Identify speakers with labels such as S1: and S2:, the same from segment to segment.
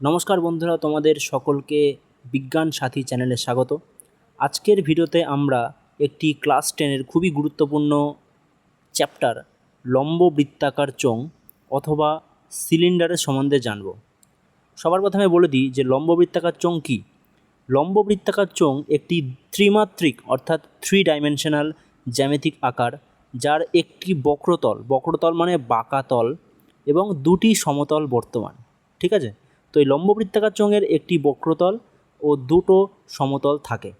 S1: নমস্কার বন্ধুরা, তোমাদের সকলকে বিজ্ঞান সাথী চ্যানেলে স্বাগত। আজকের ভিডিওতে আমরা একটি ক্লাস 10-এর খুবই গুরুত্বপূর্ণ চ্যাপ্টার লম্ব বৃত্তাকার চোঙ অথবা সিলিন্ডারের সম্বন্ধে জানব। সবার প্রথমে বলে দিই যে লম্ব বৃত্তাকার চোঙ কী। লম্ব বৃত্তাকার চোঙ একটি ত্রিমাত্রিক অর্থাৎ 3 ডাইমেনশনাল জ্যামিতিক আকার, যার একটি বক্রতল মানে বাঁকা তল এবং দুটি সমতল বর্তমান। ঠিক আছে, তো এই লম্ব বৃত্তাকার চোঙের একটি বক্রতল ও দুটো সমতল থাকে।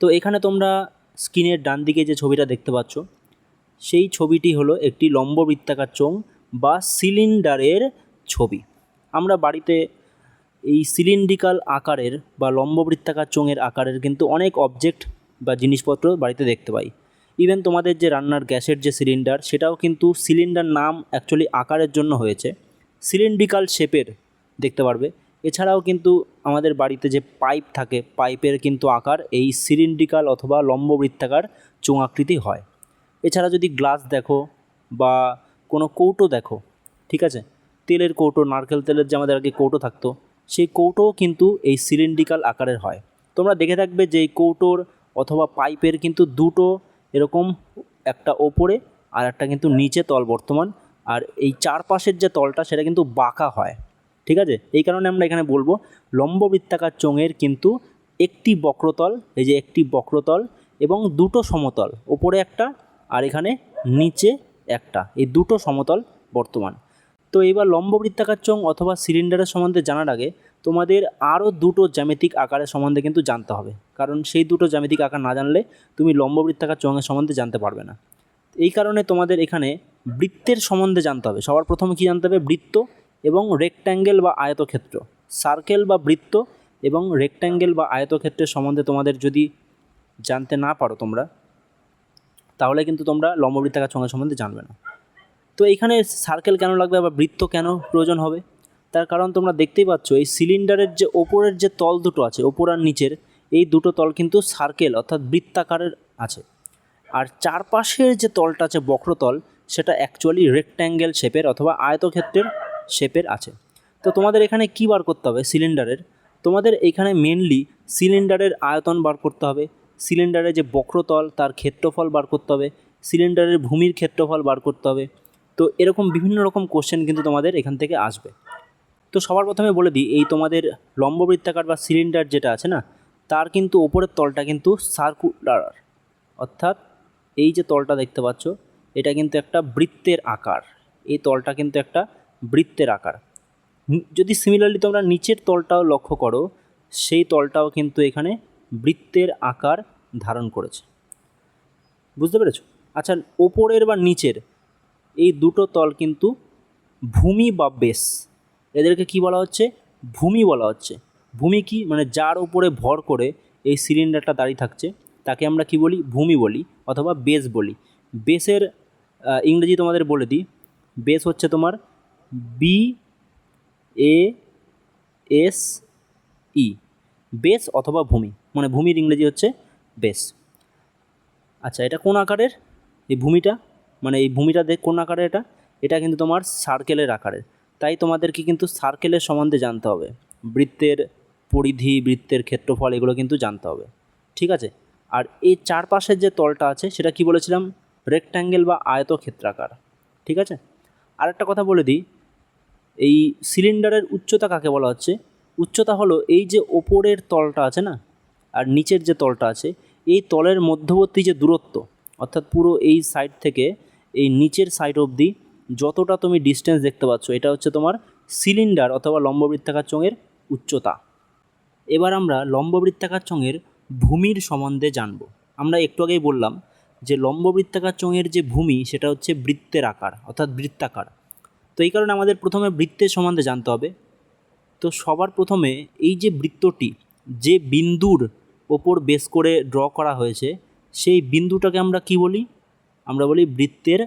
S1: তো এখানে তোমরা স্ক্রিনের ডান দিকে যে ছবিটা দেখতে পাচ্ছ, সেই ছবিটি হলো একটি লম্ব বৃত্তাকার চোঙ বা সিলিন্ডারের ছবি। আমরা বাড়িতে এই সিলিন্ড্রিক্যাল আকারের বা লম্ব বৃত্তাকার চোঙের আকারের কিন্তু অনেক অবজেক্ট বা জিনিসপত্র বাড়িতে দেখতে পাই। ইভেন তোমাদের যে রান্নার গ্যাসের যে সিলিন্ডার, সেটাও কিন্তু সিলিন্ডার নাম অ্যাকচুয়ালি আকারের জন্য হয়েছে, সিলিন্ড্রিক্যাল শেপের দেখতে পারবে। এছাড়াও কিন্তু আমাদের বাড়িতে যে পাইপ থাকে, পাইপের কিন্তু আকার এই সিলিন্ড্রিক্যাল অথবা লম্ব বৃত্তাকার চোঙ আকৃতি হয়। এছাড়া যদি গ্লাস দেখো বা কোনো কৌটো দেখো, ঠিক আছে, তেলের কৌটো, নারকেল তেলের যে আমাদের আগে কৌটো থাকতো, সেই কৌটোও কিন্তু এই সিলিন্ড্রিক্যাল আকারের হয়। তোমরা দেখে থাকবে যে এই কৌটোর অথবা পাইপের কিন্তু দুটো এরকম, একটা ওপরে আর একটা কিন্তু নিচে তল বর্তমান, আর এই চারপাশের যে তলটা সেটা কিন্তু বাঁকা হয়। ঠিক আছে, এই কারণে আমরা এখানে বলবো লম্ব বৃত্তাকার চোঙের কিন্তু একটি বক্রতল, এই যে একটি বক্রতল এবং দুটো সমতল, ওপরে একটা আর এখানে নিচে একটা, এই দুটো সমতল বর্তমান। তো এবার লম্ব বৃত্তাকার চোঙ অথবা সিলিন্ডারের সম্বন্ধে জানার আগে তোমাদের আরও দুটো জ্যামিতিক আকারের সম্বন্ধে কিন্তু জানতে হবে, কারণ সেই দুটো জ্যামিতিক আকার না জানলে তুমি লম্ব বৃত্তাকার চোঙের সম্বন্ধে জানতে পারবে না। এই কারণে তোমাদের এখানে বৃত্তের সম্বন্ধে জানতে হবে। সবার প্রথমে কী জানতে হবে? বৃত্ত এবং রেক্ট্যাঙ্গেল বা আয়তক্ষেত্র। সার্কেল বা বৃত্ত এবং রেক্ট্যাঙ্গেল বা আয়তক্ষেত্রের সম্বন্ধে তোমাদের যদি জানতে না পারো তোমরা, তাহলে কিন্তু তোমরা লম্ব বৃত্তাকার চোঙের সম্বন্ধে জানবে না। তো এইখানে সার্কেল কেন লাগবে বা বৃত্ত কেন প্রয়োজন হবে? তার কারণ তোমরা দেখতেই পাচ্ছ এই সিলিন্ডারের যে ওপরের যে তল দুটো আছে, ওপর আর নিচের, এই দুটো তল কিন্তু সার্কেল অর্থাৎ বৃত্তাকারের আছে। আর চারপাশের যে তলটা আছে বক্রতল, সেটা অ্যাকচুয়ালি রেক্ট্যাঙ্গেল শেপের অথবা আয়তক্ষেত্রের শেপের আছে। তো তোমাদের এখানে কী বার করতে হবে সিলিন্ডারের? তোমাদের এখানে মেনলি সিলিন্ডারের আয়তন বার করতে হবে, সিলিন্ডারের যে বক্রতল তার ক্ষেত্রফল বার করতে হবে, সিলিন্ডারের ভূমির ক্ষেত্রফল বার করতে হবে। তো এরকম বিভিন্ন রকম কোশ্চেন কিন্তু তোমাদের এখান থেকে আসবে। তো সবার প্রথমে বলে দিই, এই তোমাদের লম্ব বৃত্তাকার বা সিলিন্ডার যেটা আছে না, তার কিন্তু ওপরের তলটা কিন্তু সার্কুলার, অর্থাৎ এই যে তলটা দেখতে পাচ্ছ, এটা কিন্তু একটা বৃত্তের আকার। এই তলটা কিন্তু একটা বৃত্তের আকার। যদি সিমিলারলি তোমরা নিচের তলটাও লক্ষ্য করো, সেই তলটাও কিন্তু এখানে বৃত্তের আকার ধারণ করেছে। বুঝতে পেরেছো? আচ্ছা, ওপরের বা নিচের এই দুটো তল কিন্তু ভূমি বা বেস, এদেরকে কি বলা হচ্ছে? ভূমি বলা হচ্ছে। ভূমি কি মানে যার উপরে ভর করে এই সিলিন্ডারটা দাঁড়িয়ে থাকছে, তাকে আমরা কি বলি? ভূমি বলি অথবা বেস বলি। বেসের ইংরেজি তোমাদের বলে দিই, বেস হচ্ছে তোমার BASE, বেস অথবা ভূমি, মানে ভূমির ইংরেজি হচ্ছে বেস। আচ্ছা, এটা কোন আকারের? এই ভূমিটা, মানে এই ভূমিটা কোন আকারের? এটা কিন্তু তোমার সার্কেলের আকারের। তাই তোমাদেরকে কিন্তু সার্কেলের সম্বন্ধে জানতে হবে, বৃত্তের পরিধি, বৃত্তের ক্ষেত্রফল, এগুলো কিন্তু জানতে হবে। ঠিক আছে, আর এই চারপাশের যে তলটা আছে সেটা কি বলেছিলাম? রেক্ট্যাঙ্গেল বা আয়তক্ষেত্রাকার। ঠিক আছে, আরেকটা কথা বলে দিই, এই সিলিন্ডারের উচ্চতা কাকে বলা হচ্ছে? উচ্চতা হলো এই যে ওপরের তলটা আছে না, আর নিচের যে তলটা আছে, এই তলের মধ্যবর্তী যে দূরত্ব, অর্থাৎ পুরো এই সাইড থেকে এই নিচের সাইড অবধি যতটা তুমি ডিস্টেন্স দেখতে পাচ্ছ, এটা হচ্ছে তোমার সিলিন্ডার অথবা লম্ব বৃত্তাকার চোঙের উচ্চতা। এবার আমরা লম্ব বৃত্তাকার চোঙের ভূমির সম্বন্ধে জানব। আমরা একটু আগেই বললাম যে লম্ব বৃত্তাকার চোঙের যে ভূমি, সেটা হচ্ছে বৃত্তের আকার অর্থাৎ বৃত্তাকার। তো এই কারণে আমাদের প্রথমে বৃত্তের সম্বন্ধে জানতে হবে। তো সবার প্রথমে এই যে বৃত্তটি যে বিন্দুর ওপর বেস করে ড্র করা হয়েছে, সেই বিন্দুটাকে আমরা কি বলি? আমরা বলি বৃত্তের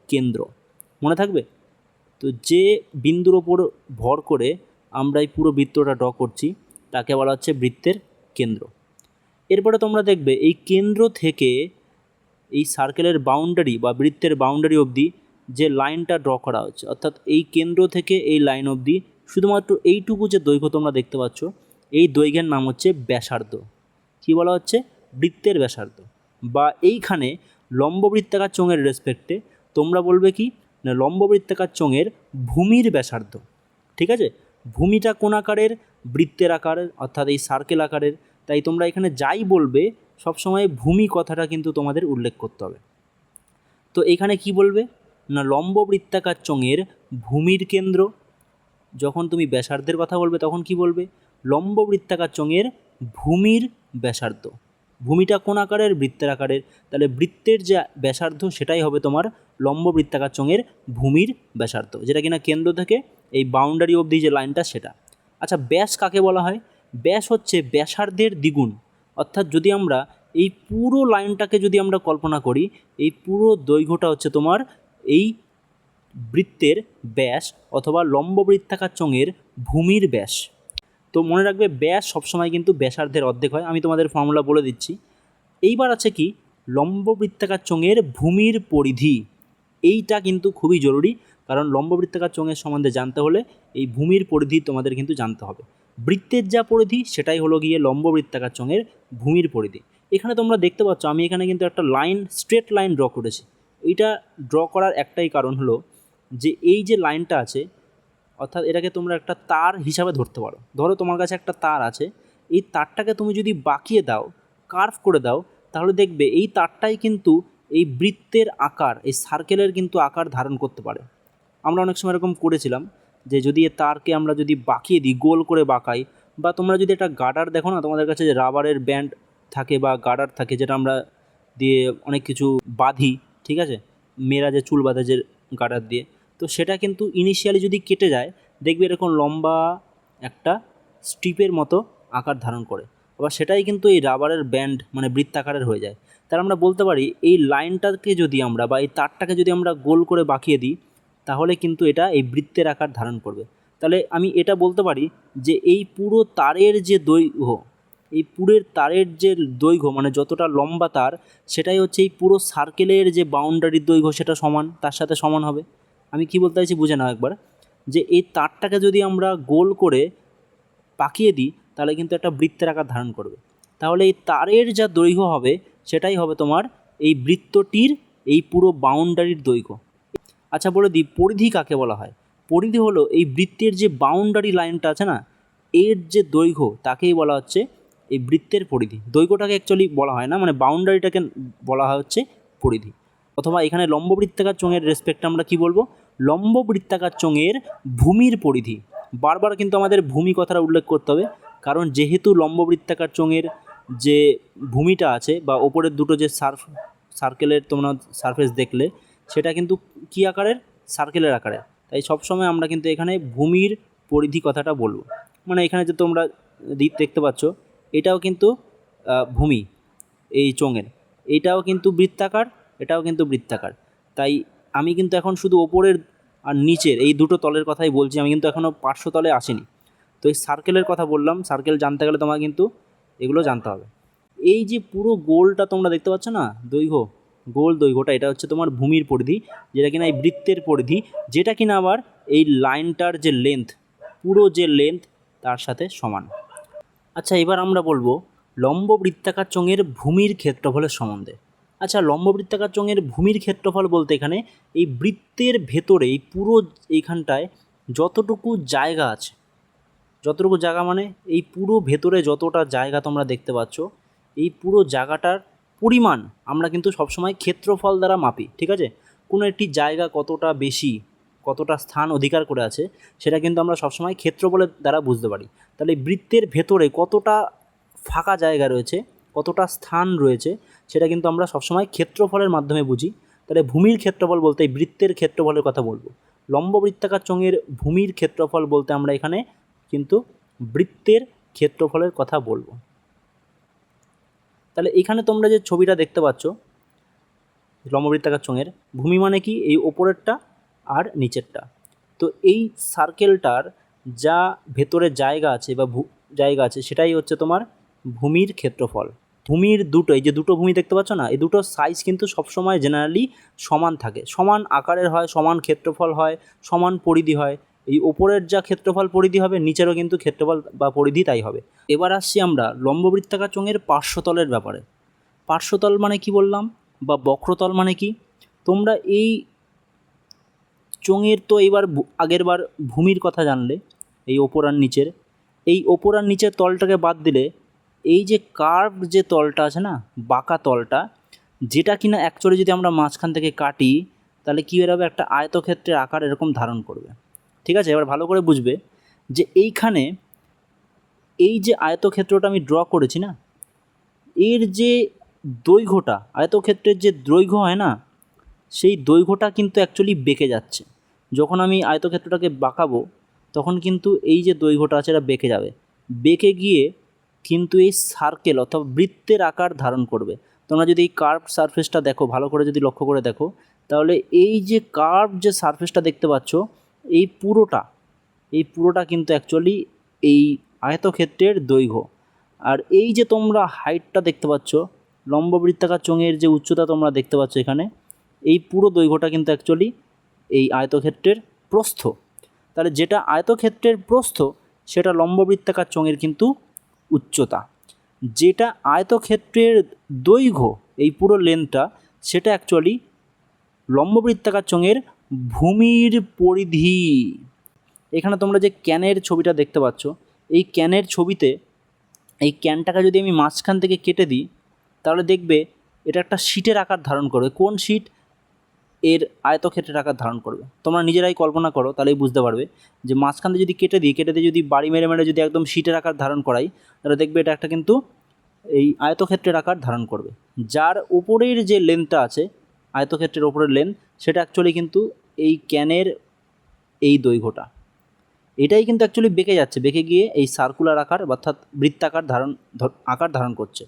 S1: কেন্দ্র। মনে থাকবে তো? যে বিন্দুর ওপর ভর করে আমরা এই পুরো বৃত্তটা ড্র করছি, তাকে বলা হচ্ছে বৃত্তের কেন্দ্র। এরপরে তোমরা দেখবে এই কেন্দ্র থেকে এই সার্কেলের বাউন্ডারি বা বৃত্তের বাউন্ডারি অবধি যে লাইনটা ড্র করা হচ্ছে, অর্থাৎ এই কেন্দ্র থেকে এই লাইন অবধি শুধুমাত্র এইটুকু যে দৈর্ঘ্য তোমরা দেখতে পাচ্ছ, এই দৈর্ঘ্যের নাম হচ্ছে ব্যাসার্ধ। কী বলা হচ্ছে? বৃত্তের ব্যাসার্ধ। বা এইখানে লম্ববৃত্তাকার চোঙের রেসপেক্টে তোমরা বলবে কি না, লম্ববৃত্তাকার চোঙের ভূমির ব্যাসার্ধ। ঠিক আছে, ভূমিটা কোন আকারের? বৃত্তের আকারের, অর্থাৎ এই সার্কেল আকারের। তাই তোমরা এখানে যাই বলবে সবসময় ভূমি কথাটা কিন্তু তোমাদের উল্লেখ করতে হবে। তো এখানে কি বলবে না, লম্ববৃত্তাকার চোঙের ভূমির কেন্দ্র। যখন তুমি ব্যাসার্ধের কথা বলবে তখন কি বলবে? লম্ববৃত্তাকার চোঙের ভূমির ব্যাসার্ধ। ভূমিটা কোন আকারের? বৃত্তের আকারের। তাহলে বৃত্তের যে ব্যাসার্ধ সেটাই হবে তোমার লম্ববৃত্তাকার চোঙের ভূমির ব্যাসার্ধ, যেটা কিনা কেন্দ্র থেকে এই বাউন্ডারি অবধি যে লাইনটা সেটা। আচ্ছা, ব্যাস কাকে বলা হয়? ব্যাস হচ্ছে ব্যাসার্ধের দ্বিগুণ। অর্থাৎ যদি আমরা এই পুরো লাইনটাকে যদি আমরা কল্পনা করি, এই পুরো দৈর্ঘ্যটা হচ্ছে তোমার এই বৃত্তের ব্যাস অথবা লম্ববৃত্তাকার চোঙের ভূমির ব্যাস। তো মনে রাখবে, ব্যাস সবসময় কিন্তু ব্যাসার্ধের অর্ধেক হয়। আমি তোমাদের ফর্মুলা বলে দিচ্ছি। এইবার আছে কি, লম্ববৃত্তাকার চোঙের ভূমির পরিধি। এইটা কিন্তু খুবই জরুরি, কারণ লম্ববৃত্তাকার চোঙের সম্বন্ধে জানতে হলে এই ভূমির পরিধি তোমাদের কিন্তু জানতে হবে। বৃত্তের যা পরিধি সেটাই হলো গিয়ে লম্ববৃত্তাকার চোঙের ভূমির পরিধি। এখানে তোমরা দেখতে পাচ্ছ আমি এখানে কিন্তু একটা লাইন, স্ট্রেট লাইন ড্র করেছি। এইটা ড্র করার একটাই কারণ হলো যে এই যে লাইনটা আছে, অর্থাৎ এটাকে তোমরা একটা তার হিসাবে ধরতে পারো। ধরো তোমার কাছে একটা তার আছে, এই তারটাকে তুমি যদি বাঁকিয়ে দাও, কার্ভ করে দাও, তাহলে দেখবে এই তারটাই কিন্তু এই বৃত্তের আকার, এই সার্কেলের কিন্তু আকার ধারণ করতে পারে। আমরা অনেক সময় এরকম করেছিলাম যে যদি এই তারকে আমরা যদি বাঁকিয়ে দিই, গোল করে বাঁকাই, বা তোমরা যদি একটা গার্ডার দেখো না, তোমাদের কাছে যে রাবারের ব্যান্ড থাকে বা গার্ডার থাকে, যেটা আমরা দিয়ে অনেক কিছু বাঁধি, ঠিক আছে, মেয়েরা যে চুল বাঁধে যে গার্ডার দিয়ে, তো সেটা কিন্তু ইনিশিয়ালি যদি কেটে যায় দেখবে এরকম লম্বা একটা স্ট্রিপের মতো আকার ধারণ করে। আবার সেটাই কিন্তু এই রাবারের ব্যান্ড মানে বৃত্তাকারের হয়ে যায়। তাহলে আমরা বলতে পারি এই লাইনটাকে যদি আমরা বা এই তারটাকে যদি আমরা গোল করে বাঁকিয়ে দিই, তাহলে কিন্তু এটা এই বৃত্তের আকার ধারণ করবে। তাহলে আমি এটা বলতে পারি যে এই পুরো তারের যে দৈর্ঘ্য, এই পুরের তারের যে দৈর্ঘ্য মানে যতটা লম্বা তার, সেটাই হচ্ছে এই পুরো সার্কেলের যে বাউন্ডারির দৈর্ঘ্য সেটা সমান, তার সাথে সমান হবে। আমি কি বলতে চাইছি বুঝে নাও একবার, যে এই তারটাকে যদি আমরা গোল করে পাকিয়ে দিই তাহলে কিন্তু একটা বৃত্তের আকার ধারণ করবে। তাহলে এই তারের যা দৈর্ঘ্য হবে সেটাই হবে তোমার এই বৃত্তটির এই পুরো বাউন্ডারির দৈর্ঘ্য। আচ্ছা, বলে দিই পরিধি কাকে বলা হয়। পরিধি হলো এই বৃত্তের যে বাউন্ডারি লাইনটা আছে না, এর যে দৈর্ঘ্য তাকেই বলা হচ্ছে এই বৃত্তের পরিধি। দৈর্ঘ্যটাকে অ্যাকচুয়ালি বলা হয় না, মানে বাউন্ডারিটাকে বলা হয় হচ্ছে পরিধি। অথবা এখানে লম্ববৃত্তাকার চোঙের রেসপেক্টে আমরা কি বলবো? লম্ববৃত্তাকার চোঙের ভূমির পরিধি। বারবার কিন্তু আমাদের ভূমি কথাটা উল্লেখ করতে হবে, কারণ যেহেতু লম্ববৃত্তাকার চোঙের যে ভূমিটা আছে বা ওপরের দুটো যে সার্কেলের তোমরা সারফেস দেখলে, সেটা কিন্তু কী আকারের? সার্কেলের আকারে। তাই সবসময় আমরা কিন্তু এখানে ভূমির পরিধি কথাটা বলবো। মানে এখানে যে তোমরা দেখতে পাচ্ছ, এটাও কিন্তু ভূমি এই চোঙের, এইটাও কিন্তু বৃত্তাকার, এটাও কিন্তু বৃত্তাকার। তাই আমি কিন্তু এখন শুধু ওপরের আর নিচের এই দুটো তলের কথাই বলছি, আমি কিন্তু এখনও পার্শ্বতলে আসিনি। তো এই সার্কেলের কথা বললাম, সার্কেল জানতে গেলে তোমার কিন্তু এগুলো জানতে হবে। এই যে পুরো গোলটা তোমরা দেখতে পাচ্ছ না, দৈর্ঘ্য, গোল দৈর্ঘ্যটা, এটা হচ্ছে তোমার ভূমির পরিধি, যেটা কিনা এই বৃত্তের পরিধি, যেটা কিনা আবার এই লাইনটার যে লেন্থ, পুরো যে লেন্থ তার সাথে সমান। আচ্ছা, এবার আমরা বলবো লম্ববৃত্তাকার চোঙের ভূমির ক্ষেত্রফলের সম্বন্ধে। আচ্ছা, লম্ববৃত্তাকার চোঙের ভূমির ক্ষেত্রফল বলতে এখানে এই বৃত্তের ভেতরে এই পুরো এইখানটায় যতটুকু জায়গা আছে, যতটুকু জায়গা মানে এই পুরো ভেতরে যতটা জায়গা তোমরা দেখতে পাচ্ছ, এই পুরো জায়গাটার পরিমাণ আমরা কিন্তু সবসময় ক্ষেত্রফল দ্বারা মাপি। ঠিক আছে, কোনো একটি জায়গা কতটা বেশি, কতটা স্থান অধিকার করে আছে, সেটা কিন্তু আমরা সবসময় ক্ষেত্রফলের দ্বারা বুঝতে পারি। তাহলে বৃত্তের ভেতরে কতটা ফাঁকা জায়গা রয়েছে, কতটা স্থান রয়েছে, সেটা কিন্তু আমরা সবসময় ক্ষেত্রফলের মাধ্যমে বুঝি। তাহলে ভূমির ক্ষেত্রফল বলতে এই বৃত্তের ক্ষেত্রফলের কথা বলবো। লম্ববৃত্তাকার চোঙের ভূমির ক্ষেত্রফল বলতে আমরা এখানে কিন্তু বৃত্তের ক্ষেত্রফলের কথা বলবো। তাহলে এখানে তোমরা যে ছবিটা দেখতে পাচ্ছ লম্ববৃত্তাকার চোঙের, ভূমি মানে কি? এই ওপরেরটা আর নিচেরটা। তো এই সার্কেলটার যা ভেতরে জায়গা আছে বা জায়গা আছে, সেটাই হচ্ছে তোমার ভূমির ক্ষেত্রফল। ভূমির দুটো, এই যে দুটো ভূমি দেখতে পাচ্ছ না, এই দুটো সাইজ কিন্তু সবসময় জেনারেলি সমান থাকে, সমান আকারের হয়, সমান ক্ষেত্রফল হয়, সমান পরিধি হয়। এই ওপরের যা ক্ষেত্রফল পরিধি হবে নিচেরও কিন্তু ক্ষেত্রফল বা পরিধি তাই হবে। এবার আসছি আমরা লম্ববৃত্তাকার চোঙের পার্শ্বতলের ব্যাপারে। পার্শ্বতল মানে কি বললাম, বা বক্রতল মানে কি? তোমরা এই চোঙের তো এইবার আগের বার ভূমির কথা জানলে, এই ওপর আর নিচের, এই ওপর আর নিচের তলটাকে বাদ দিলে এই যে কার্ভ যে তলটা আছে না, বাঁকা তলটা, যেটা কিনা অ্যাকচুয়ালি যদি আমরা মাঝখান থেকে কাটি তাহলে কী বেরোবে, একটা আয়তক্ষেত্রের আকার এরকম ধারণ করবে। ঠিক আছে, এবার ভালো করে বুঝবে যে এইখানে এই যে আয়তক্ষেত্রটা আমি ড্র করেছি না, এর যে দৈর্ঘ্যটা, আয়তক্ষেত্রের যে দৈর্ঘ্য হয় না, সেই দৈর্ঘ্যটা কিন্তু অ্যাকচুয়ালি বেঁকে যাচ্ছে। যখন আমি আয়তক্ষেত্রটাকে বাঁকাবো তখন কিন্তু এই যে দৈর্ঘ্যটা আছে এটা বেঁকে যাবে, বেঁকে গিয়ে কিন্তু এই সার্কেল অথবা বৃত্তের আকার ধারণ করবে। তোমরা যদি এই কার্ভ সারফেসটা দেখো, ভালো করে যদি লক্ষ্য করে দেখো, তাহলে এই যে কার্ভ যে সারফেসটা দেখতে পাচ্ছ, এই পুরোটা কিন্তু অ্যাকচুয়ালি এই আয়তক্ষেত্রের দৈর্ঘ্য। আর এই যে তোমরা হাইটটা দেখতে পাচ্ছ, লম্ববৃত্তাকার চোঙের যে উচ্চতা তোমরা দেখতে পাচ্ছ এখানে, এই পুরো দৈর্ঘ্যটা কিন্তু অ্যাকচুয়ালি এই আয়তক্ষেত্রের প্রস্থ। তাহলে যেটা আয়তক্ষেত্রের প্রস্থ সেটা লম্ববৃত্তাকার চোঙের কিন্তু উচ্চতা। যেটা আয়তক্ষেত্রের দৈর্ঘ্য, এই পুরো লেন্থটা, সেটা অ্যাকচুয়ালি লম্ববৃত্তাকার চোঙের ভূমির পরিধি। এখানে তোমরা যে ক্যানের ছবিটা দেখতে পাচ্ছ, এই ক্যানের ছবিতে এই ক্যানটাকে যদি আমি মাঝখান থেকে কেটে দিই তাহলে দেখবে এটা একটা শীটের আকার ধারণ করবে। কোন শীট? এর আয়তক্ষেত্রের আকার ধারণ করবে। তোমরা নিজেরাই কল্পনা করো, তাহলেই বুঝতে পারবে যে মাঝখান দিয়ে যদি কেটে দিয়ে যদি বাড়ি মেরে মেরে যদি একদম শীটের আকার ধারণ করাই তাহলে দেখবে এটা একটা কিন্তু এই আয়তক্ষেত্রের আকার ধারণ করবে। যার উপরের যে লেন্থটা আছে, আয়তক্ষেত্রের ওপরের লেন্থ, সেটা অ্যাকচুয়ালি কিন্তু এই ক্যানের এই দৈর্ঘ্যটা, এটাই কিন্তু অ্যাকচুয়ালি বেঁকে যাচ্ছে, বেঁকে গিয়ে এই সার্কুলার আকার অর্থাৎ বৃত্তাকার আকার ধারণ করছে।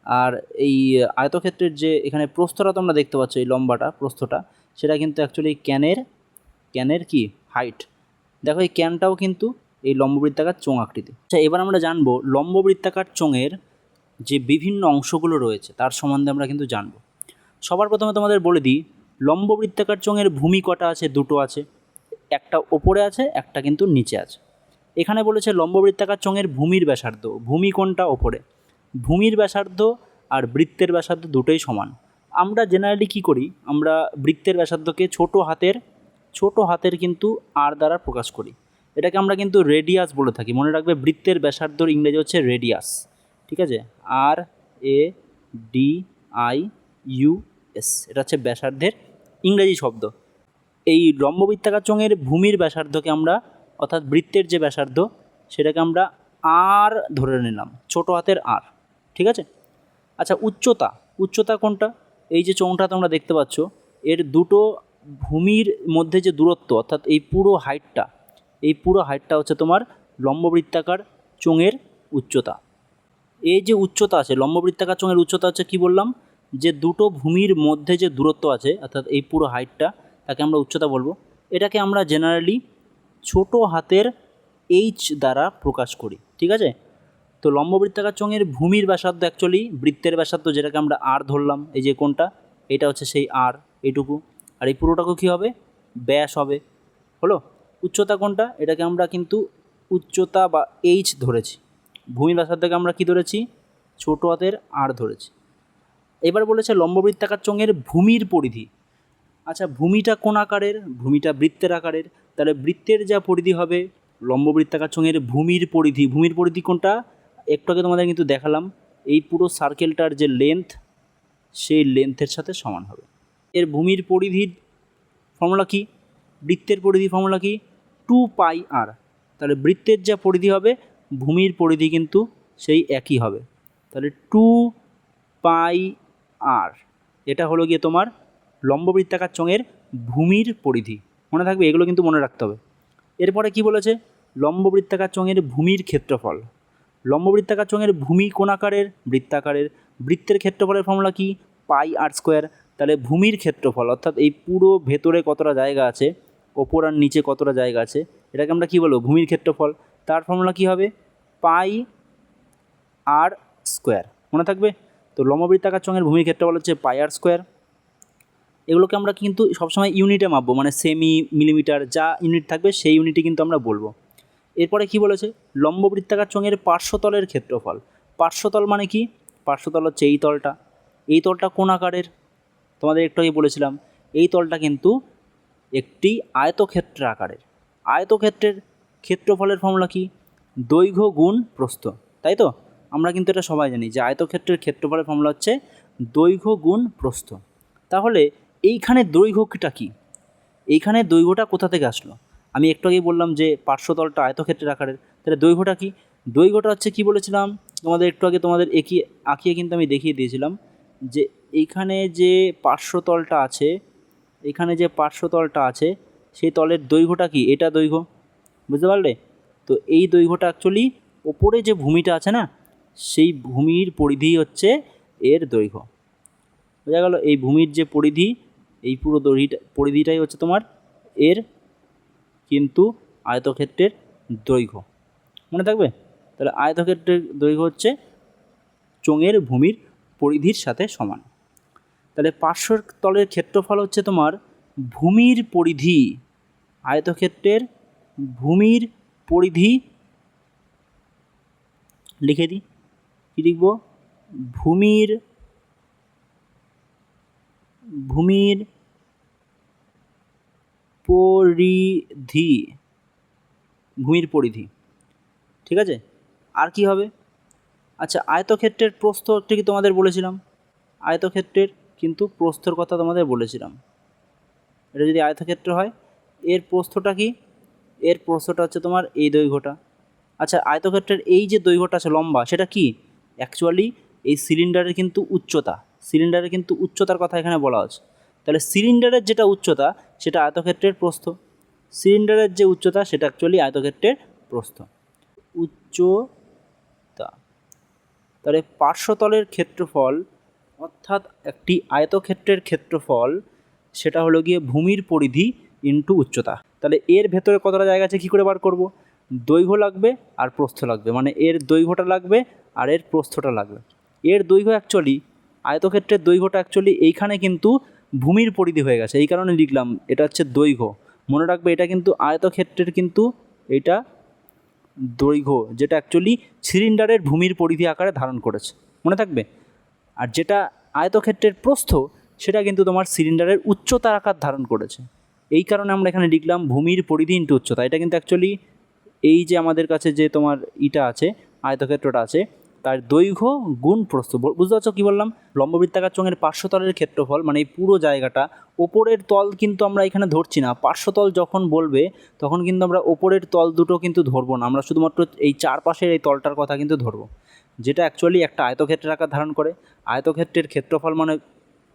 S1: আর এই আয়তক্ষেত্রের যে এখানে প্রস্থটা তোমরা দেখতে পাচ্ছ, এই লম্বাটা প্রস্থটা, সেটা কিন্তু অ্যাকচুয়ালি ক্যানের কি হাইট। দেখো এই ক্যানটাও কিন্তু এই লম্ববৃত্তাকার চোঙ আকৃতি। আচ্ছা, এবার আমরা জানবো লম্ববৃত্তাকার চোঙের যে বিভিন্ন অংশগুলো রয়েছে তার সম্বন্ধে আমরা কিন্তু জানবো। সবার প্রথমে তোমাদের বলে দিই, লম্ববৃত্তাকার চোঙের ভূমি কটা আছে? দুটো আছে, একটা ওপরে আছে, একটা কিন্তু নিচে আছে। এখানে বলেছে লম্ববৃত্তাকার চোঙের ভূমির ব্যাসার্ধ। ভূমি কোনটা? ওপরে। ভূমির ব্যাসার্ধ আর বৃত্তের ব্যাসার্ধ দুটোই সমান। আমরা জেনারেলি কী করি, আমরা বৃত্তের ব্যাসার্ধকে ছোট হাতের কিন্তু আর দ্বারা প্রকাশ করি। এটাকে আমরা কিন্তু রেডিয়াস বলে থাকি। মনে রাখবে, বৃত্তের ব্যাসার্ধর ইংরেজি হচ্ছে রেডিয়াস। ঠিক আছে, RADIUS, এটা হচ্ছে ব্যাসার্ধের ইংরেজি শব্দ। এই লম্ববৃত্তাকার চোঙের ভূমির ব্যাসার্ধকে আমরা, অর্থাৎ বৃত্তের যে ব্যাসার্ধ, সেটাকে আমরা আর ধরে নিলাম, ছোট হাতের আর। ঠিক আছে। আচ্ছা, উচ্চতা কোনটা? এই যে চোঙটা তোমরা দেখতে পাচ্ছ, এর দুটো ভূমির মধ্যে যে দূরত্ব, অর্থাৎ এই পুরো হাইটটা হচ্ছে তোমার লম্ববৃত্তাকার চোঙের উচ্চতা। এই যে উচ্চতা আছে, লম্ববৃত্তাকার চোঙের উচ্চতা হচ্ছে কি বললাম, যে দুটো ভূমির মধ্যে যে দূরত্ব আছে, অর্থাৎ এই পুরো হাইটটা, তাকে আমরা উচ্চতা বলবো। এটাকে আমরা জেনারেলি ছোট হাতের এইচ দ্বারা প্রকাশ করি। ঠিক আছে। তো লম্ববৃত্তাকার চোঙের ভূমির ব্যাসার্ধ অ্যাকচুয়ালি বৃত্তের ব্যাসার্ধ, যেটাকে আমরা আর ধরলাম, এই যে কোনটা, এটা হচ্ছে সেই আর, এইটুকু। আর এই পুরোটাকে কী হবে? ব্যাস হবে। হলো। উচ্চতা কোনটা? এটাকে আমরা কিন্তু উচ্চতা বা এইচ ধরেছি। ভূমির ব্যাসার্ধকে আমরা কি ধরেছি? ছোট হাতের আর ধরেছি। এবার বলেছে লম্ববৃত্তাকার চোঙের ভূমির পরিধি। আচ্ছা, ভূমিটা কোন আকারের? ভূমিটা বৃত্তের আকারের। তাহলে বৃত্তের যা পরিধি হবে, লম্ববৃত্তাকার চোঙের ভূমির পরিধি কোনটা? একটু আগে তোমাদের কিন্তু দেখালাম, এই পুরো সার্কেলটার যে লেন্থ, সেই লেন্থের সাথে সমান হবে। এর ভূমির পরিধির ফর্মুলা কি? বৃত্তের পরিধি ফর্মুলা কি? 2πr। তাহলে বৃত্তের যা পরিধি হবে, ভূমির পরিধি কিন্তু সেই একই হবে। তাহলে 2πr, এটা হলো গিয়ে তোমার লম্ববৃত্তাকার চোঙের ভূমির পরিধি। মনে থাকবে, এগুলো কিন্তু মনে রাখতে হবে। এরপরে কি বলেছে? লম্ববৃত্তাকার চোঙের ভূমির ক্ষেত্রফল। লম্ববৃত্তাকার চোঙের ভূমি কোন আকারের? বৃত্তাকারের। বৃত্তের ক্ষেত্রফলের ফর্মুলা কি? πr²। তাহলে ভূমির ক্ষেত্রফল, অর্থাৎ এই পুরো ভেতরে কতটা জায়গা আছে, ওপর আর নিচে কতটা জায়গা আছে, এটাকে আমরা কী বলবো? ভূমির ক্ষেত্রফল। তার ফর্মুলা কী হবে? πr²। মনে থাকবে। তো লম্ববৃত্তাকার চোঙের ভূমির ক্ষেত্রফল হচ্ছে πr²। এগুলোকে আমরা কিন্তু সবসময় ইউনিটে মাপবো, মানে সেমি, মিলিমিটার, যা ইউনিট থাকবে সেই ইউনিটে কিন্তু আমরা বলবো। এরপরে কি বলেছে, লম্ব বৃত্তাকার চোঙের পার্শ্বতলের ক্ষেত্রফল। পার্শ্বতল মানে কি? পার্শ্বতল হচ্ছে এই তলটা। এই তলটা কোন আকারের? তোমাদের একটু আগে বলেছিলাম এই তলটা কিন্তু একটি আয়তক্ষেত্র আকারের। আয়তক্ষেত্রের ক্ষেত্রফলের ফর্মুলা কি? দৈর্ঘ্য গুণ প্রস্থ, তাই তো? আমরা কিন্তু এটা সবাই জানি যে আয়তক্ষেত্রের ক্ষেত্রফলের ফর্মুলা হচ্ছে দৈর্ঘ্য গুণ প্রস্থ। তাহলে এইখানে দৈর্ঘ্যটা কি? এইখানে দৈর্ঘ্যটা কোথা থেকে আসলো? আমি একটু আগেই বললাম যে পার্শ্বতলটা আয়তক্ষেত্রের আকারের, তাহলে দৈর্ঘ্যটা কি? দৈর্ঘ্যটা হচ্ছে কি বলেছিলাম তোমাদের একটু আগে, তোমাদের আঁকিয়ে কিন্তু আমি দেখিয়ে দিয়েছিলাম যে এইখানে যে পার্শ্বতলটা আছে, এখানে যে পার্শ্বতলটা আছে সেই তলের দৈর্ঘ্যটা কি? এটা দৈর্ঘ্য, বুঝতে পারলে? তো এই দৈর্ঘ্যটা অ্যাকচুয়ালি ওপরে যে ভূমিটা আছে না, সেই ভূমির পরিধি হচ্ছে এর দৈর্ঘ্য। বোঝা গেল? এই ভূমির যে পরিধি, এই পুরো পরিধিটাই হচ্ছে তোমার এর কিন্তু আয়তক্ষেত্রের দৈর্ঘ্য। মনে থাকবে? তাহলে আয়তক্ষেত্রের দৈর্ঘ্য হচ্ছে চোঙের ভূমির পরিধির সাথে সমান। তাহলে পার্শ্বর তলের ক্ষেত্রফল হচ্ছে তোমার ভূমির পরিধি। আয়তক্ষেত্রের ভূমির পরিধি লিখে দিই, কী লিখব? ভূমির পরিধি, ভূমির পরিধি, ঠিক আছে? আর কি হবে? আচ্ছা, আয়তক্ষেত্রের প্রস্থ একটু কি তোমাদের বলেছিলাম, আয়তক্ষেত্রের কিন্তু প্রস্থর কথা তোমাদের বলেছিলাম। এটা যদি আয়তক্ষেত্র হয়, এর প্রস্থটা কি? এর প্রস্থটা হচ্ছে তোমার এই দৈর্ঘ্যটা। আচ্ছা, আয়তক্ষেত্রের এই যে দৈর্ঘ্যটা আছে লম্বা, সেটা কি? অ্যাকচুয়ালি এই সিলিন্ডারের কিন্তু উচ্চতা, সিলিন্ডারের কিন্তু উচ্চতার কথা এখানে বলা হচ্ছে। তাহলে সিলিন্ডারের যেটা উচ্চতা সেটা আয়তক্ষেত্রের প্রস্থ, সিলিন্ডারের যে উচ্চতা সেটা অ্যাকচুয়ালি আয়তক্ষেত্রের প্রস্থ। উচ্চতা। তাহলে পার্শ্বতলের ক্ষেত্রফল অর্থাৎ একটি আয়তক্ষেত্রের ক্ষেত্রফল সেটা হলো গিয়ে ভূমির পরিধি ইন্টু উচ্চতা। তাহলে এর ভেতরে কতটা জায়গা আছে কী করে বার করব? দৈর্ঘ্য লাগবে আর প্রস্থ লাগবে, মানে এর দৈর্ঘ্যটা লাগবে আর এর প্রস্থটা লাগবে। এর দৈর্ঘ্য অ্যাকচুয়ালি, আয়তক্ষেত্রের দৈর্ঘ্যটা অ্যাকচুয়ালি এইখানে কিন্তু ভূমির পরিধি হয়ে গেছে, এই কারণে লিখলাম এটা হচ্ছে দৈর্ঘ্য। মনে রাখবে এটা কিন্তু আয়তক্ষেত্রের কিন্তু এটা দৈর্ঘ্য, যেটা অ্যাকচুয়ালি সিলিন্ডারের ভূমির পরিধি আকারে ধারণ করেছে, মনে থাকবে। আর যেটা আয়তক্ষেত্রের প্রস্থ সেটা কিন্তু তোমার সিলিন্ডারের উচ্চতার আকার ধারণ করেছে, এই কারণে আমরা এখানে লিখলাম ভূমির পরিধি ইন্টু উচ্চতা। এটা কিন্তু অ্যাকচুয়ালি এই যে আমাদের কাছে যে তোমার ইটা আছে, আয়তক্ষেত্রটা আছে, তার দৈর্ঘ্য গুণ প্রস্থ। বুঝতে পারছো কী বললাম? লম্ববৃত্তাকার চোঙের পার্শ্বতলের ক্ষেত্রফল মানে এই পুরো জায়গাটা, ওপরের তল কিন্তু আমরা এখানে ধরছি না। পার্শ্বতল যখন বলবে তখন কিন্তু আমরা ওপরের তল দুটো কিন্তু ধরবো না, আমরা শুধুমাত্র এই চারপাশের এই তলটার কথা কিন্তু ধরবো, যেটা অ্যাকচুয়ালি একটা আয়তক্ষেত্রের আকার ধারণ করে। আয়তক্ষেত্রের ক্ষেত্রফল মানে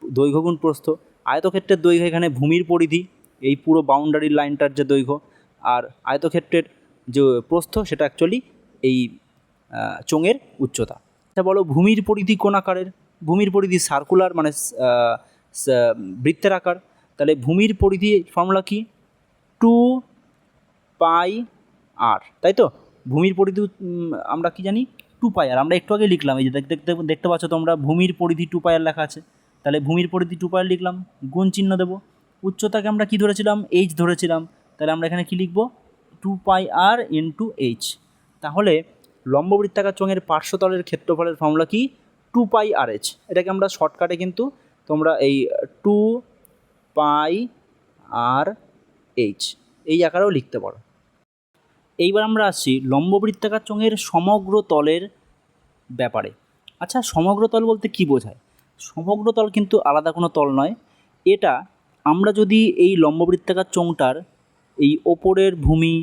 S1: দৈর্ঘ্য গুণ প্রস্থ। আয়তক্ষেত্রের দৈর্ঘ্য এখানে ভূমির পরিধি, এই পুরো বাউন্ডারি লাইনটার যে দৈর্ঘ্য, আর আয়তক্ষেত্রের যে প্রস্থ সেটা অ্যাকচুয়ালি এই চোঙের উচ্চতা। আচ্ছা বলো, ভূমির পরিধি কোন আকারের? ভূমির পরিধি সার্কুলার, মানে বৃত্তের আকার। তাহলে ভূমির পরিধি ফর্মুলা কি? 2πr, তাই তো? ভূমির পরিধি আমরা কি জানি? 2πr। আমরা একটু আগে লিখলাম, এই যে দেখতে পাচ্ছ তোমরা, ভূমির পরিধি 2πr লেখা আছে। তাহলে ভূমির পরিধি 2πr লিখলাম, গুণ চিহ্ন দেবো। উচ্চতাকে আমরা কি ধরেছিলাম? h ধরেছিলাম। তাহলে আমরা এখানে কি লিখব? 2πr into h। তাহলে লম্ববৃত্তাকার চোঙের পার্শ্বতলের ক্ষেত্রফলের ফর্মুলা কি? 2πrh। এটাকে আমরা শর্টকাটে কিন্তু তোমরা এই 2πrh এই আকারেও লিখতে পারো। এইবার আমরা আসছি লম্ববৃত্তাকার চোঙের সমগ্র তলের ব্যাপারে। আচ্ছা, সমগ্র তল বলতে কি বোঝায়? সমগ্র তল কিন্তু আলাদা কোনো তল নয়। এটা আমরা যদি এই লম্ববৃত্তাকার চোঙটার এই ওপরের ভূমি,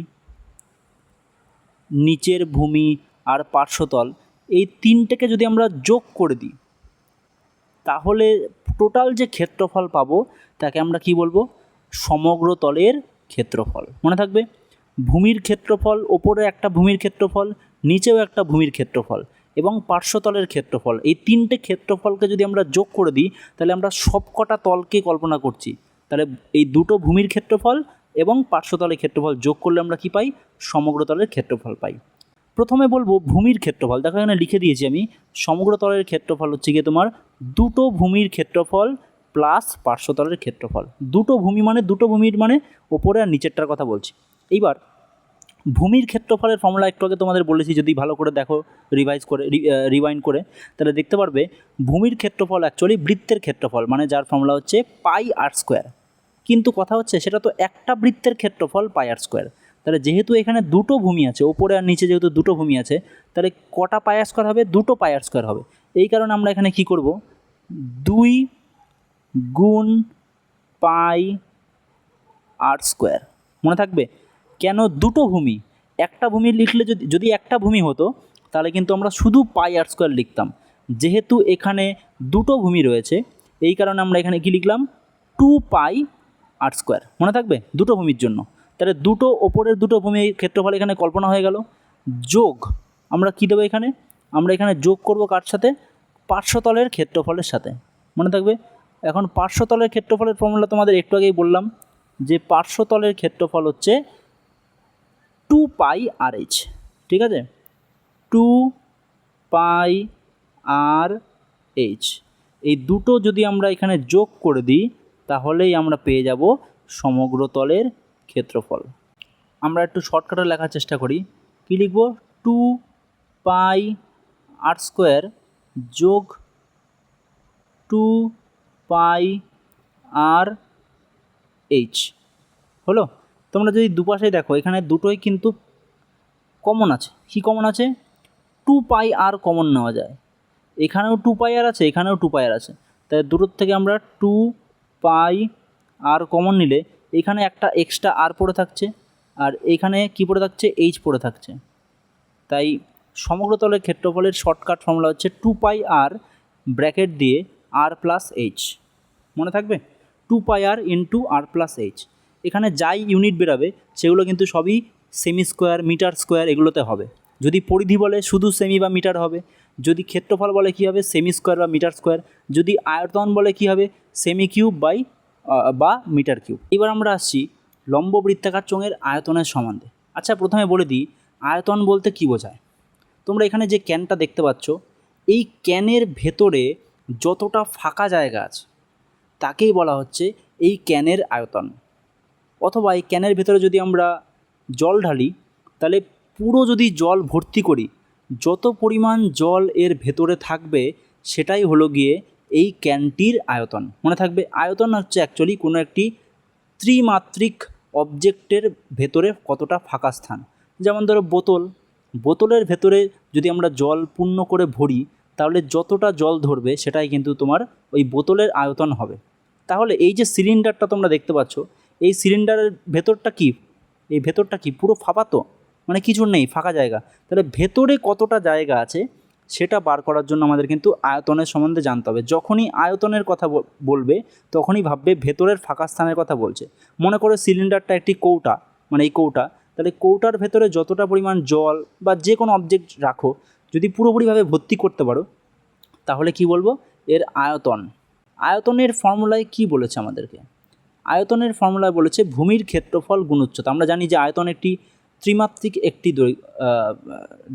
S1: নিচের ভূমি আর পার্শ্বতল, এই তিনটেকে যদি আমরা যোগ করে দিই, তাহলে টোটাল যে ক্ষেত্রফল পাবো তাকে আমরা কি বলবো? সমগ্র তলের ক্ষেত্রফল। মনে থাকবে, ভূমির ক্ষেত্রফল, ওপরে একটা ভূমির ক্ষেত্রফল, নিচেও একটা ভূমির ক্ষেত্রফল এবং পার্শ্বতলের ক্ষেত্রফল, এই তিনটে ক্ষেত্রফলকে যদি আমরা যোগ করে দিই তাহলে আমরা সবকটা তলকে কল্পনা করছি। তাহলে এই দুটো ভূমির ক্ষেত্রফল এবং পার্শ্বতলের ক্ষেত্রফল যোগ করলে আমরা কি পাই? সমগ্র তলের ক্ষেত্রফল পাই। প্রথমে বলবো ভূমির ক্ষেত্রফল। দেখো এখানে লিখে দিয়েছি আমি, সমগ্র তলের ক্ষেত্রফল হচ্ছে গিয়ে তোমার দুটো ভূমির ক্ষেত্রফল প্লাস পার্শ্বতলের ক্ষেত্রফল। দুটো ভূমির মানে ওপরে আর নিচেরটার কথা বলছি। এইবার ভূমির ক্ষেত্রফলের ফর্মুলা একটু আগে তোমাদের বলেছি, যদি ভালো করে দেখো রিওয়াইন্ড করে তাহলে দেখতে পারবে ভূমির ক্ষেত্রফল অ্যাকচুয়ালি বৃত্তের ক্ষেত্রফল, মানে যার ফর্মুলা হচ্ছে পাই আর স্কোয়ার। কিন্তু কথা হচ্ছে সেটা তো একটা বৃত্তের ক্ষেত্রফল পাই আর স্কোয়ার। তাহলে যেহেতু এখানে দুটো ভূমি আছে, ওপরে আর নিচে যেহেতু দুটো ভূমি আছে, তাহলে কটা পাই আর স্কোয়ার হবে? দুটো পাই আর স্কোয়ার হবে। এই কারণে আমরা এখানে কি করব, 2 গুণ পাই আর স্কোয়ার। মনে থাকবে কেন দুটো ভূমি? একটা ভূমি লিখলে যদি একটা ভূমি হতো তাহলে কিন্তু আমরা শুধু পাই আর স্কোয়ার লিখতাম। যেহেতু এখানে দুটো ভূমি রয়েছে এই কারণে আমরা এখানে কি লিখলাম, 2 পাই আর স্কোয়ার। মনে থাকবে দুটো ভূমির জন্য। তাহলে দুটো ওপরের দুটো ভূমির ক্ষেত্রফল এখানে কল্পনা হয়ে গেল। যোগ আমরা কী দেবো এখানে, আমরা এখানে যোগ করব কার সাথে? পার্শ্বতলের ক্ষেত্রফলের সাথে। মনে থাকবে। এখন পার্শ্বতলের ক্ষেত্রফলের ফর্মুলা তোমাদের একটু আগেই বললাম যে পার্শ্বতলের ক্ষেত্রফল হচ্ছে 2 পাই আর এইচ। ঠিক আছে, 2 পাই আর এইচ। এই দুটো যদি আমরা এখানে যোগ করে দিই তাহলেই আমরা পেয়ে যাব সমগ্র তলের ক্ষেত্রফল। আমরা একটু শর্টকাটে লেখার চেষ্টা করি। কী লিখব? 2 পাই আর স্কোয়ার যোগ 2 পাই আর এইচ হলো। তোমরা যদি দুপাশেই দেখো এখানে দুটোই কিন্তু কমন আছে। কি কমন আছে? 2 পাই আর কমন নেওয়া যায়। এখানেও 2 পাই আর আছে, এখানেও 2 পাই আর আছে। তাই দুটোর থেকে আমরা 2 পাই আর কমন নিলে এখানে একটা এক্সট্রা আর পড়ে থাকছে, আর এখানে কি পড়ে থাকছে? এইচ পড়ে থাকছে। তাই সমগ্র তলের ক্ষেত্রফলের শর্টকাট ফর্মুলা হচ্ছে 2 পাই আর ব্র্যাকেট দিয়ে আর প্লাস এইচ। মনে থাকবে 2 পাই আর ইন্টু আর প্লাস এইচ। এখানে যাই ইউনিট বেরাবে সেগুলো কিন্তু সবই সেমি স্কোয়ার, মিটার স্কোয়ার এগুলোতে হবে। যদি পরিধি বলে শুধু সেমি বা মিটার হবে, যদি ক্ষেত্রফল বলে কী হবে? সেমি স্কোয়ার বা মিটার স্কোয়ার, যদি আয়তন বলে কী হবে? সেমি কিউব বা মিটার কিউব। এবার আমরা আসছি লম্ব বৃত্তাকার চোঙের আয়তনের সম্বন্ধে। আচ্ছা, প্রথমে বলে দিই আয়তন বলতে কী বোঝায়। তোমরা এখানে যে ক্যানটা দেখতে পাচ্ছ, এই ক্যানের ভেতরে যতটা ফাঁকা জায়গা আছে তাকেই বলা হচ্ছে এই ক্যানের আয়তন। অথবা এই ক্যানের ভেতরে যদি আমরা জল ঢালি তাহলে পুরো যদি জল ভর্তি করি, যত পরিমাণ জল এর ভেতরে থাকবে সেটাই হলো গিয়ে এই ক্যানটির আয়তন। মনে থাকবে আয়তন হচ্ছে অ্যাকচুয়ালি কোনো একটি ত্রিমাত্রিক অবজেক্টের ভেতরে কতটা ফাঁকা স্থান। যেমন ধরো বোতলের ভেতরে যদি আমরা জল পূর্ণ করে ভরি তাহলে যতটা জল ধরবে সেটাই কিন্তু তোমার ওই বোতলের আয়তন হবে। তাহলে এই যে সিলিন্ডারটা তোমরা দেখতে পাচ্ছ, এই সিলিন্ডারের ভেতরটা কি? এই ভেতরটা কি পুরো ফাঁপা? তো মানে কিছু নেই, ফাঁকা জায়গা। তাহলে ভেতরে কতটা জায়গা আছে সেটা বার করার জন্য আমাদের কিন্তু আয়তনের সম্বন্ধে জানতে হবে। যখনই আয়তনের কথা বলবে তখনই ভাববে ভেতরের ফাঁকা স্থানের কথা বলছে। মনে করে সিলিন্ডারটা একটি কৌটা, মানে এই কৌটা, তাহলে কৌটার ভেতরে যতটা পরিমাণ জল বা যে কোনো অবজেক্ট রাখো যদি পুরোপুরিভাবে ভর্তি করতে পারো তাহলে কি বলবো? এর আয়তন। আয়তনের ফর্মুলায় কি বলেছে আমাদেরকে? আয়তনের ফর্মুলায় বলেছে ভূমির ক্ষেত্রফল গুণ উচ্চতা। আমরা জানি যে আয়তন একটি ত্রিমাত্রিক একটি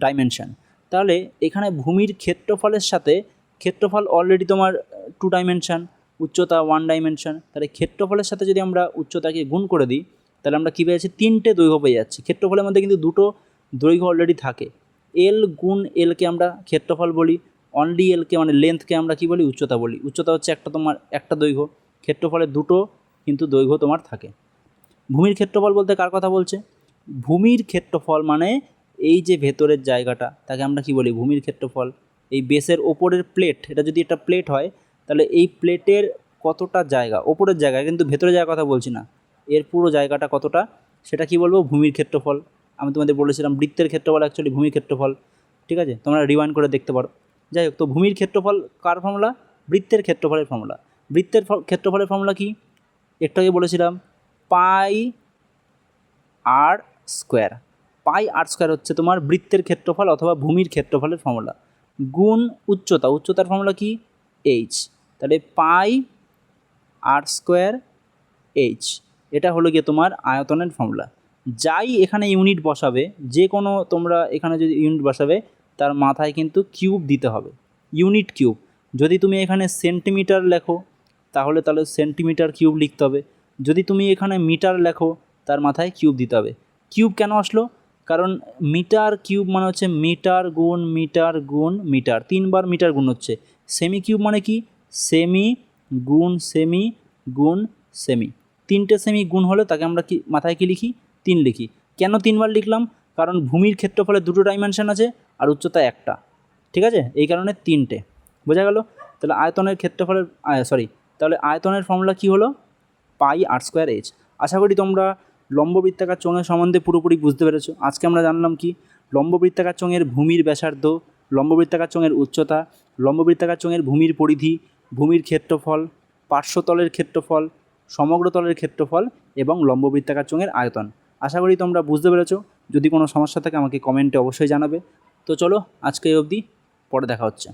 S1: ডাইমেনশন। তাহলে এখানে ভূমির ক্ষেত্রফলের সাথে ক্ষেত্রফল অলরেডি তোমার 2 ডাইমেনশন, উচ্চতা 1 ডাইমেনশন। তাহলে ক্ষেত্রফলের সাথে যদি আমরা উচ্চতাকে গুণ করে দিই তাহলে আমরা কী পেয়েছি? 3টে দৈর্ঘ্য পেয়ে যাচ্ছি। ক্ষেত্রফলের মধ্যে কিন্তু দুটো দৈর্ঘ্য অলরেডি থাকে। এল গুণ এলকে আমরা ক্ষেত্রফল বলি, অনলি এলকে মানে লেন্থকে আমরা কী বলি? উচ্চতা বলি। উচ্চতা হচ্ছে তোমার একটা দৈর্ঘ্য, ক্ষেত্রফলের দুটো কিন্তু দৈর্ঘ্য তোমার থাকে। ভূমির ক্ষেত্রফল বলতে কার কথা বলছে? ভূমির ক্ষেত্রফল মানে এই যে ভেতরের জায়গাটা তাকে আমরা কি বলি? ভূমির ক্ষেত্রফল। এই বেসের ওপরের প্লেট, এটা যদি একটা প্লেট হয় তাহলে এই প্লেটের কতটা জায়গা, ওপরের জায়গা, কিন্তু ভেতরের জায়গার কথা বলছি না, এর পুরো জায়গাটা কতটা সেটা কি বলবো? ভূমির ক্ষেত্রফল। আমি তোমাদের বলেছিলাম বৃত্তের ক্ষেত্রফল অ্যাকচুয়ালি ভূমির ক্ষেত্রফল। ঠিক আছে, তোমরা রিওয়াইন্ড করে দেখতে পারো। যাই হোক, তো ভূমির ক্ষেত্রফল কার ফর্মুলা? বৃত্তের ক্ষেত্রফলের ফর্মুলা। বৃত্তের ক্ষেত্রফলের ফর্মুলা কি? একটু আগে বলেছিলাম পাই আর স্কোয়ার। পাই আর স্কোয়ার হচ্ছে তোমার বৃত্তের ক্ষেত্রফল অথবা ভূমির ক্ষেত্রফলের ফর্মুলা, গুণ উচ্চতা। উচ্চতার ফর্মুলা কি? এইচ। তাহলে পাই আর স্কোয়ার এইচ, এটা হলো গিয়ে তোমার আয়তনের ফর্মুলা। যাই এখানে ইউনিট বসাবে, যে কোনো তোমরা এখানে যদি ইউনিট বসাবে তার মাথায় কিন্তু কিউব দিতে হবে, ইউনিট কিউব। যদি তুমি এখানে সেন্টিমিটার লেখো তাহলে সেন্টিমিটার কিউব লিখতে হবে। যদি তুমি এখানে মিটার লেখো তার মাথায় কিউব দিতে হবে। কিউব কেন আসলো? কারণ মিটার কিউব মানে হচ্ছে মিটার গুণ মিটার গুণ মিটার, 3বার মিটার গুণ হচ্ছে। সেমি কিউব মানে কি? সেমি গুণ সেমি গুণ সেমি, 3টে সেমি গুণ হলে তাকে আমরা কি মাথায় কি লিখি? 3 লিখি। কেন 3বার লিখলাম? কারণ ভূমির ক্ষেত্রফলে 2টো ডাইমেনশন আছে আর উচ্চতা একটা, ঠিক আছে? এই কারণে 3টে। বোঝা গেল? তাহলে আয়তনের ক্ষেত্রফলের তাহলে আয়তনের ফর্মুলা কী হলো? পাই আর স্কোয়ার এইচ। আশা করি তোমরা লম্ববৃত্তাকার চোঙের সম্বন্ধে পুরোপুরি বুঝতে পেরেছো। আজকে আমরা জানলাম কি লম্ববৃত্তাকার চোঙের ভূমির ব্যাসার্ধ, লম্ববৃত্তাকার চোঙের উচ্চতা, লম্ববৃত্তাকার চোঙের ভূমির পরিধি, ভূমির ক্ষেত্রফল, পার্শ্বতলের ক্ষেত্রফল, সমগ্র তলের ক্ষেত্রফল এবং লম্ববৃত্তাকার চোঙের আয়তন। আশা করি তোমরা বুঝতে পেরেছো। যদি কোনো সমস্যা থাকে আমাকে কমেন্টে অবশ্যই জানাবে। তো চলো আজকে এই অবধি, পরে দেখা হচ্ছে।